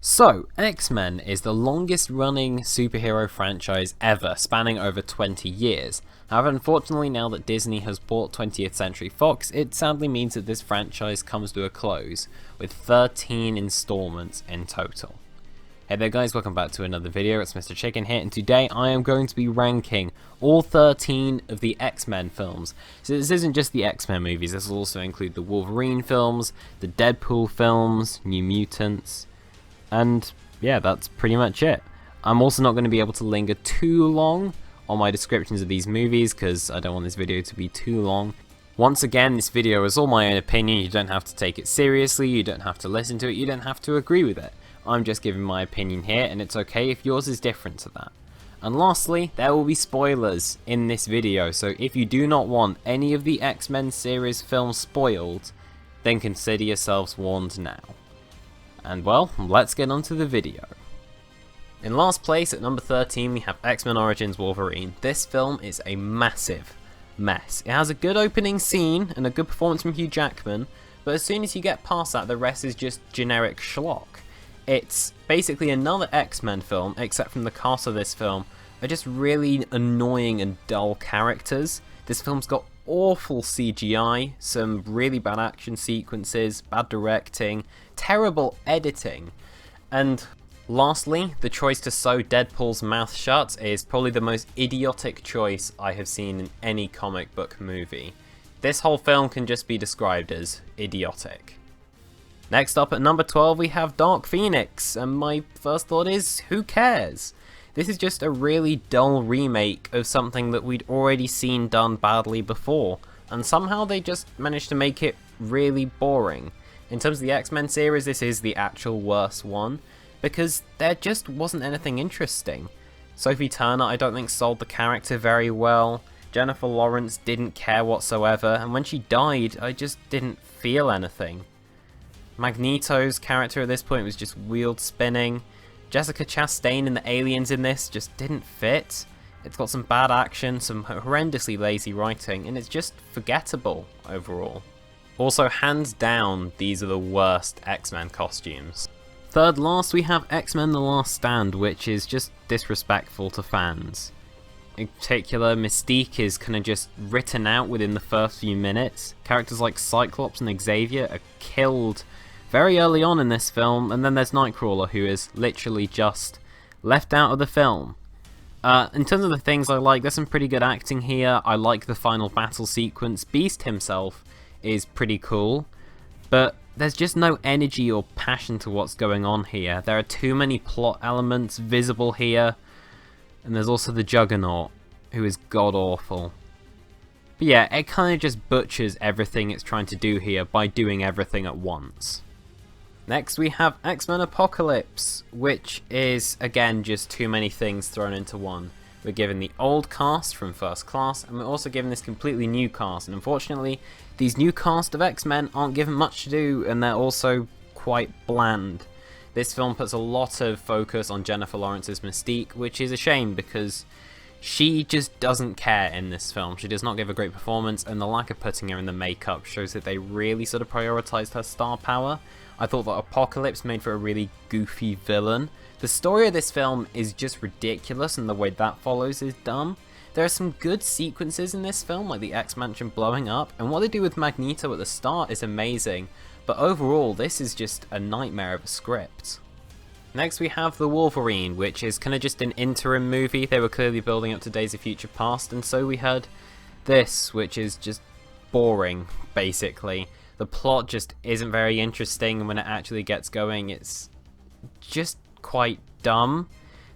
So, X-Men is the longest running superhero franchise ever, spanning over 20 years. However, unfortunately, now that Disney has bought 20th Century Fox, it sadly means that this franchise comes to a close, with 13 installments in total. Hey there guys, welcome back to another video. It's Mr. Chicken here, and today I am going to be ranking all 13 of the X-Men films. So this isn't just the X-Men movies, this will also include the Wolverine films, the Deadpool films, New Mutants, and yeah, that's pretty much it. I'm also not going to be able to linger too long on my descriptions of these movies because I don't want this video to be too long. Once again, this video is all my own opinion. You don't have to take it seriously, you don't have to listen to it, you don't have to agree with it. I'm just giving my opinion here, and it's okay if yours is different to that. And lastly, there will be spoilers in this video, so if you do not want any of the X-Men series films spoiled, then consider yourselves warned now. And well, let's get on to the video. In last place, at number 13, we have X-Men Origins Wolverine. This film is a massive mess. It has a good opening scene and a good performance from Hugh Jackman, but as soon as you get past that, the rest is just generic schlock. It's basically another X-Men film, except from the cast of this film are just really annoying and dull characters. This film's got awful CGI, some really bad action sequences, bad directing, terrible editing, and lastly, the choice to sew Deadpool's mouth shut is probably the most idiotic choice I have seen in any comic book movie. This whole film can just be described as idiotic. Next up at number 12 we have Dark Phoenix, and my first thought is, who cares? This is just a really dull remake of something that we'd already seen done badly before, and somehow they just managed to make it really boring. In terms of the X-Men series, this is the actual worst one, because there just wasn't anything interesting. Sophie Turner I don't think sold the character very well, Jennifer Lawrence didn't care whatsoever, and when she died I just didn't feel anything. Magneto's character at this point was just wheel spinning. Jessica Chastain and the aliens in this just didn't fit. It's got some bad action, some horrendously lazy writing, and it's just forgettable overall. Also, hands down, these are the worst X-Men costumes. Third last, we have X-Men The Last Stand, which is just disrespectful to fans. In particular, Mystique is kind of just written out within the first few minutes. Characters like Cyclops and Xavier are killed very early on in this film, and then there's Nightcrawler, who is literally just left out of the film. In terms of the things I like, there's some pretty good acting here. I like the final battle sequence. Beast himself is pretty cool, but there's just no energy or passion to what's going on here. There are too many plot elements visible here, and there's also the Juggernaut, who is god-awful. But yeah, it kind of just butchers everything it's trying to do here by doing everything at once. Next we have X-Men Apocalypse, which is, again, just too many things thrown into one. We're given the old cast from First Class, and we're also given this completely new cast, and unfortunately, these new cast of X-Men aren't given much to do, and they're also quite bland. This film puts a lot of focus on Jennifer Lawrence's Mystique, which is a shame because she just doesn't care in this film. She does not give a great performance, and the lack of putting her in the makeup shows that they really sort of prioritized her star power. I thought that Apocalypse made for a really goofy villain. The story of this film is just ridiculous, and the way that follows is dumb. There are some good sequences in this film, like the X-Mansion blowing up, and what they do with Magneto at the start is amazing, but overall this is just a nightmare of a script. Next we have The Wolverine, which is kind of just an interim movie. They were clearly building up to Days of Future Past, and so we had this, which is just boring, basically. The plot just isn't very interesting, and when it actually gets going, it's just quite dumb.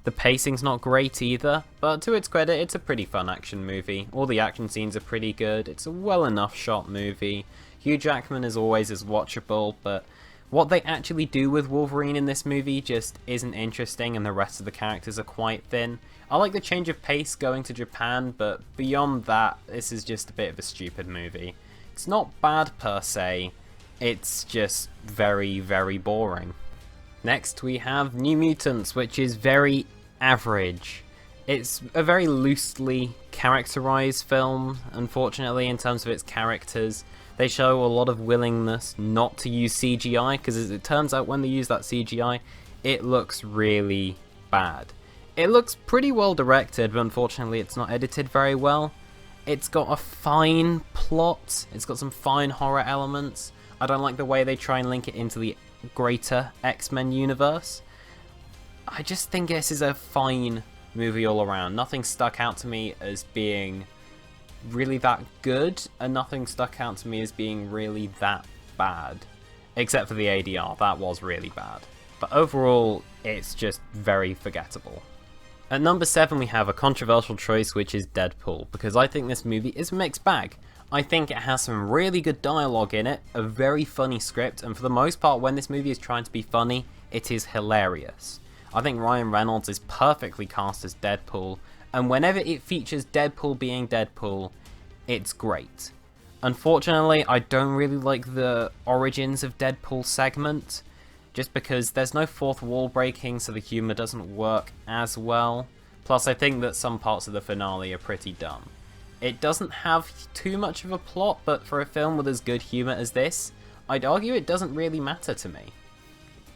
The pacing's not great either, but to its credit, it's a pretty fun action movie. All the action scenes are pretty good. It's a well enough shot movie. Hugh Jackman as always is watchable, but what they actually do with Wolverine in this movie just isn't interesting, and the rest of the characters are quite thin. I like the change of pace going to Japan, but beyond that, this is just a bit of a stupid movie. It's not bad per se, it's just very, very boring. Next we have New Mutants, which is very average. It's a very loosely characterized film, unfortunately, in terms of its characters. They show a lot of willingness not to use CGI, because as it turns out when they use that CGI, it looks really bad. It looks pretty well directed, but unfortunately it's not edited very well. It's got a fine plot, it's got some fine horror elements. I don't like the way they try and link it into the greater X-Men universe. I just think this is a fine movie all around. Nothing stuck out to me as being really that good, and nothing stuck out to me as being really that bad. Except for the ADR, that was really bad. But overall, it's just very forgettable. At number 7 we have a controversial choice, which is Deadpool, because I think this movie is a mixed bag. I think it has some really good dialogue in it, a very funny script, and for the most part when this movie is trying to be funny, it is hilarious. I think Ryan Reynolds is perfectly cast as Deadpool, and whenever it features Deadpool being Deadpool, it's great. Unfortunately, I don't really like the origins of Deadpool segment, just because there's no fourth wall breaking, so the humour doesn't work as well. Plus, I think that some parts of the finale are pretty dumb. It doesn't have too much of a plot, but for a film with as good humour as this, I'd argue it doesn't really matter to me.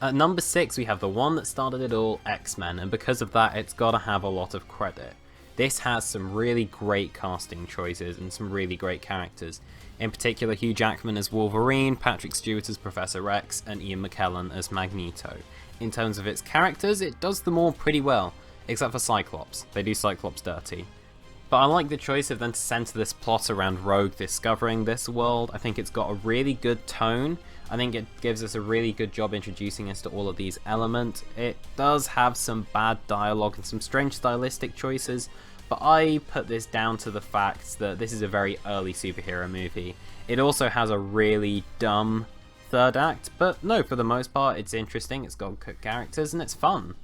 At number 6 we have the one that started it all, X-Men, and because of that it's gotta have a lot of credit. This has some really great casting choices and some really great characters. In particular, Hugh Jackman as Wolverine, Patrick Stewart as Professor X, and Ian McKellen as Magneto. In terms of its characters, it does them all pretty well, except for Cyclops. They do Cyclops dirty. But I like the choice of then to center this plot around Rogue discovering this world. I think it's got a really good tone. I think it gives us a really good job introducing us to all of these elements. It does have some bad dialogue and some strange stylistic choices, but I put this down to the fact that this is a very early superhero movie. It also has a really dumb third act, but no, for the most part it's interesting, it's got good characters, and it's fun.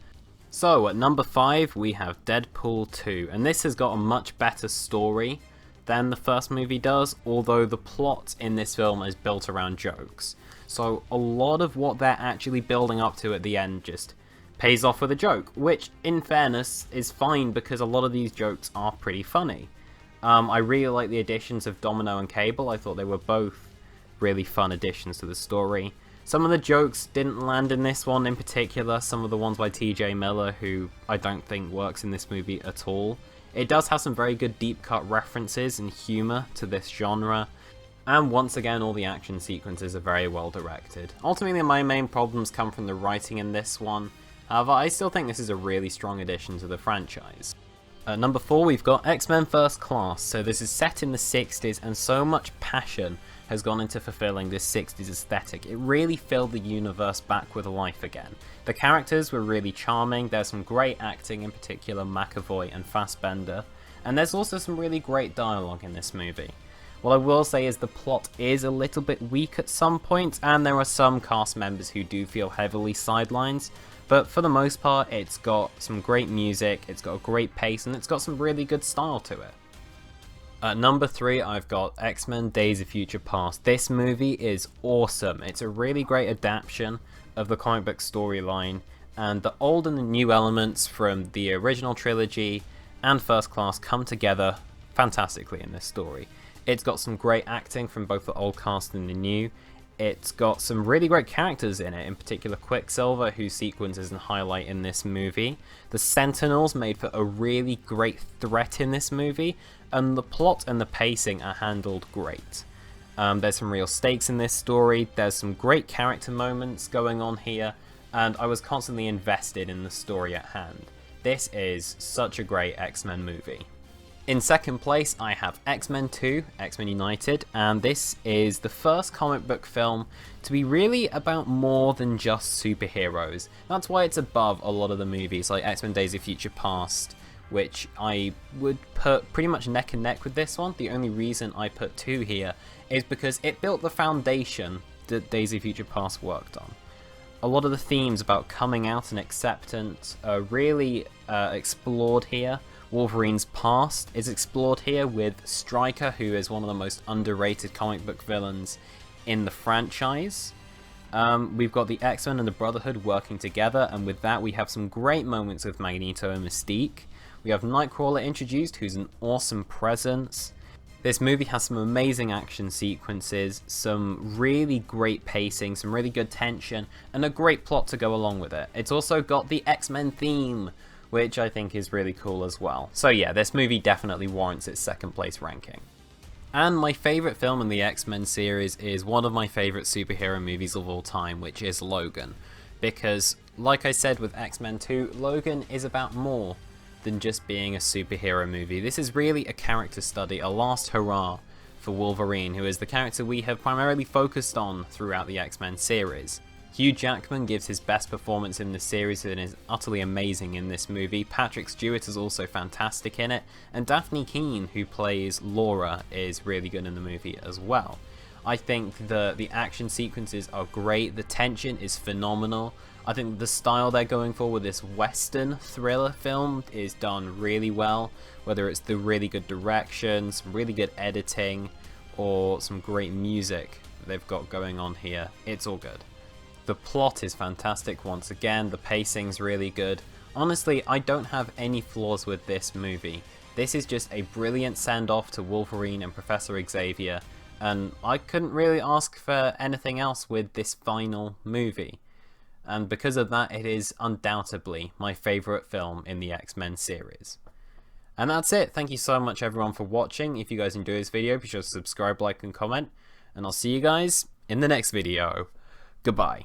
So at number 5 we have Deadpool 2, and this has got a much better story than the first movie does, although the plot in this film is built around jokes. So a lot of what they're actually building up to at the end just pays off with a joke, which in fairness is fine because a lot of these jokes are pretty funny. I really like the additions of Domino and Cable. I thought they were both really fun additions to the story. Some of the jokes didn't land in this one in particular, some of the ones by TJ Miller, who I don't think works in this movie at all. It does have some very good deep cut references and humour to this genre, and once again all the action sequences are very well directed. Ultimately my main problems come from the writing in this one, however I still think this is a really strong addition to the franchise. At number 4 we've got X-Men First Class. So this is set in the 60s and so much passion has gone into fulfilling this 60s aesthetic. It really filled the universe back with life again. The characters were really charming, there's some great acting, in particular McAvoy and Fassbender, and there's also some really great dialogue in this movie. What I will say is the plot is a little bit weak at some points, and there are some cast members who do feel heavily sidelined, but for the most part it's got some great music, it's got a great pace, and it's got some really good style to it. At number 3 I've got X-Men Days of Future Past. This movie is awesome. It's a really great adaptation of the comic book storyline, and the old and the new elements from the original trilogy and First Class come together fantastically in this story. It's got some great acting from both the old cast and the new. It's got some really great characters in it, in particular Quicksilver, whose sequence is a highlight in this movie. The Sentinels made for a really great threat in this movie, and the plot and the pacing are handled great. There's some real stakes in this story, there's some great character moments going on here, and I was constantly invested in the story at hand. This is such a great X-Men movie. In second place, I have X-Men 2, X-Men United, and this is the first comic book film to be really about more than just superheroes. That's why it's above a lot of the movies like X-Men Days of Future Past, which I would put pretty much neck and neck with this one. The only reason I put 2 here is because it built the foundation that Days of Future Past worked on. A lot of the themes about coming out and acceptance are really explored here. Wolverine's past is explored here with Stryker, who is one of the most underrated comic book villains in the franchise. We've got the X-Men and the Brotherhood working together, and with that we have some great moments with Magneto and Mystique. We have Nightcrawler introduced, who's an awesome presence. This movie has some amazing action sequences, some really great pacing, some really good tension, and a great plot to go along with it. It's also got the X-Men theme, which I think is really cool as well. So yeah, this movie definitely warrants its second place ranking. And my favourite film in the X-Men series is one of my favourite superhero movies of all time, which is Logan. Because, like I said with X-Men 2, Logan is about more than just being a superhero movie. This is really a character study, a last hurrah for Wolverine, who is the character we have primarily focused on throughout the X-Men series. Hugh Jackman gives his best performance in the series and is utterly amazing in this movie. Patrick Stewart is also fantastic in it, and Daphne Keane, who plays Laura, is really good in the movie as well. I think the action sequences are great, the tension is phenomenal. I think the style they're going for with this western thriller film is done really well, whether it's the really good direction, some really good editing, or some great music they've got going on here. It's all good. The plot is fantastic once again, the pacing's really good. Honestly, I don't have any flaws with this movie. This is just a brilliant send-off to Wolverine and Professor Xavier, and I couldn't really ask for anything else with this final movie. And because of that, it is undoubtedly my favourite film in the X-Men series. And that's it. Thank you so much everyone for watching. If you guys enjoyed this video, be sure to subscribe, like, and comment. And I'll see you guys in the next video. Goodbye.